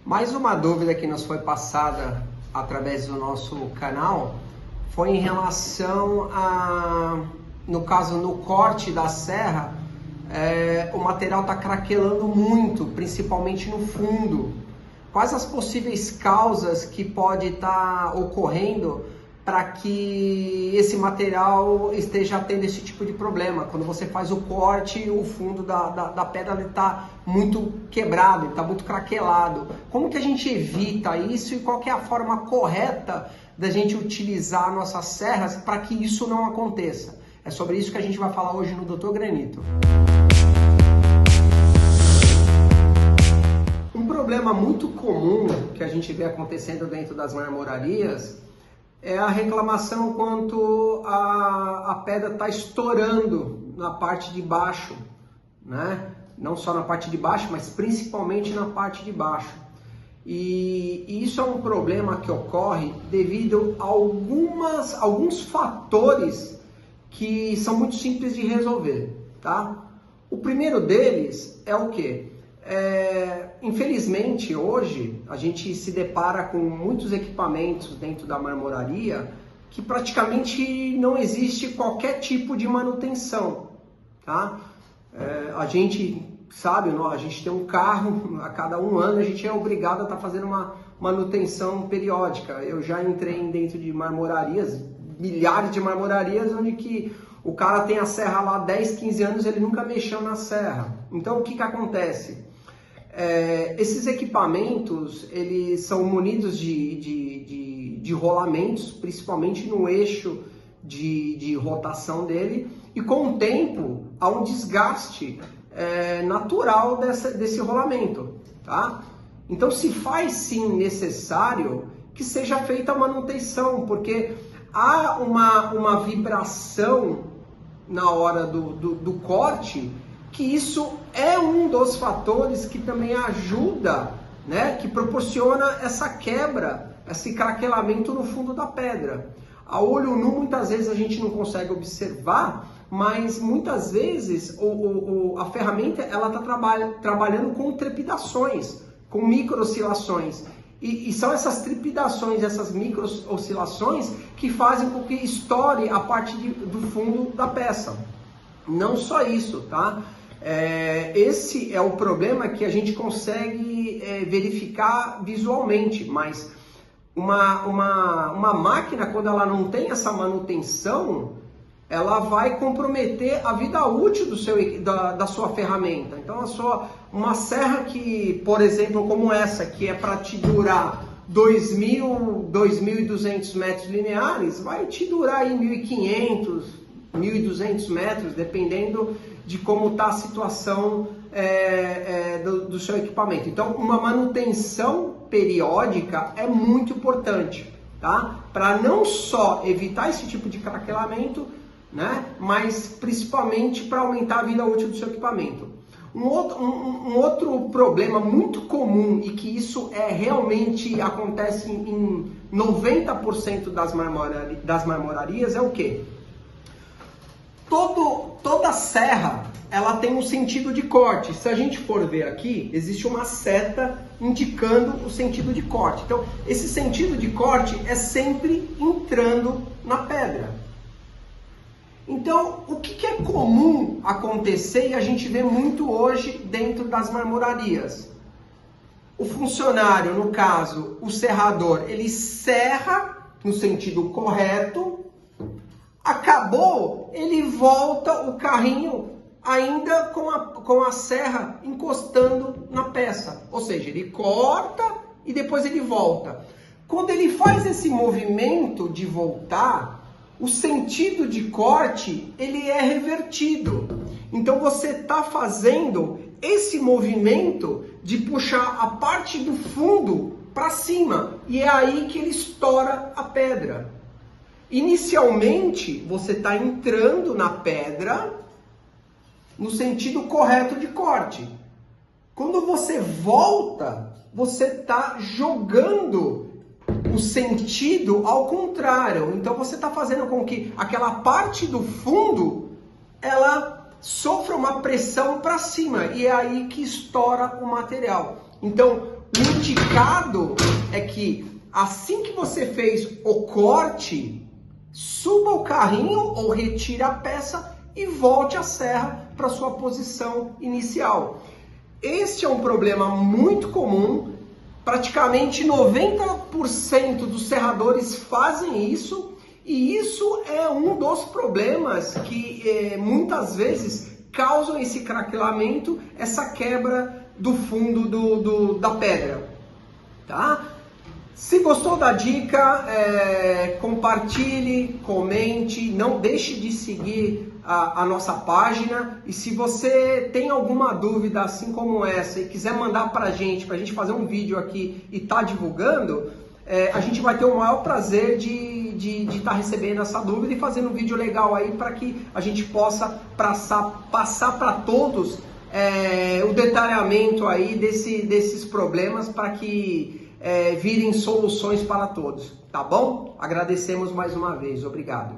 Mais uma dúvida que nos foi passada através do nosso canal foi em relação no caso, no corte da serra, o material está craquelando muito, principalmente no fundo. Quais as possíveis causas que pode estar ocorrendo para que esse material esteja tendo esse tipo de problema? Quando você faz o corte, o fundo da pedra está muito quebrado, está muito craquelado. Como que a gente evita isso e qual que é a forma correta da gente utilizar nossas serras para que isso não aconteça? É sobre isso que a gente vai falar hoje no Dr. Granito. Um problema muito comum que a gente vê acontecendo dentro das marmorarias é a reclamação quanto a pedra está estourando na parte de baixo, né? Não só na parte de baixo, mas principalmente na parte de baixo. E isso é um problema que ocorre devido a alguns fatores que são muito simples de resolver, tá? O primeiro deles é o quê? Infelizmente hoje a gente se depara com muitos equipamentos dentro da marmoraria que praticamente não existe qualquer tipo de manutenção, tá? A gente sabe, a gente tem um carro, a cada um ano a gente é obrigado a estar fazendo uma manutenção periódica. Eu já entrei dentro de marmorarias, milhares de marmorarias, onde que o cara tem a serra lá há 10, 15 anos, ele nunca mexeu na serra. Então o que acontece? Esses equipamentos, eles são munidos de rolamentos, principalmente no eixo de rotação dele, e com o tempo há um desgaste natural desse rolamento, tá? Então se faz sim necessário que seja feita a manutenção, porque há uma vibração na hora do corte, que isso é um dos fatores que também ajuda, né, que proporciona essa quebra, esse craquelamento no fundo da pedra. A olho nu, muitas vezes a gente não consegue observar, mas muitas vezes a ferramenta ela está trabalhando com trepidações, com micro-oscilações. E são essas trepidações, essas micro-oscilações que fazem com que estoure a parte do fundo da peça. Não só isso, tá? Esse é o problema que a gente consegue verificar visualmente, mas uma máquina, quando ela não tem essa manutenção, ela vai comprometer a vida útil da sua ferramenta. Então, uma serra que, por exemplo, como essa, que é para te durar 2.200 metros lineares, vai te durar aí 1.500, 1.200 metros, dependendo de como está a situação do seu equipamento. Então, uma manutenção periódica é muito importante, tá? Para não só evitar esse tipo de craquelamento, né? Mas principalmente para aumentar a vida útil do seu equipamento. Um outro problema muito comum, e que isso realmente acontece em 90% das marmorarias, é o quê? Toda serra ela tem um sentido de corte. Se a gente for ver aqui, existe uma seta indicando o sentido de corte. Então, esse sentido de corte é sempre entrando na pedra. Então, o que é comum acontecer e a gente vê muito hoje dentro das marmorarias? O funcionário, no caso, o serrador, ele serra no sentido correto, acabou, ele volta o carrinho ainda com a serra encostando na peça. Ou seja, ele corta e depois ele volta. Quando ele faz esse movimento de voltar, o sentido de corte, ele é revertido. Então você está fazendo esse movimento de puxar a parte do fundo para cima. E é aí que ele estoura a pedra. Inicialmente, você está entrando na pedra no sentido correto de corte. Quando você volta, você está jogando o sentido ao contrário. Então você está fazendo com que aquela parte do fundo ela sofra uma pressão para cima, e é aí que estoura o material. Então o indicado é que assim que você fez o corte, suba o carrinho ou retire a peça e volte a serra para sua posição inicial. Este é um problema muito comum, praticamente 90% dos serradores fazem isso, e isso é um dos problemas que muitas vezes causam esse craquelamento, essa quebra do fundo da pedra, tá? Se gostou da dica, compartilhe, comente, não deixe de seguir a nossa página. E se você tem alguma dúvida assim como essa e quiser mandar para a gente fazer um vídeo aqui e tá divulgando, a gente vai ter o maior prazer de estar recebendo essa dúvida e fazendo um vídeo legal aí para que a gente possa passar para todos o detalhamento aí desses problemas para que virem soluções para todos, tá bom? Agradecemos mais uma vez, obrigado.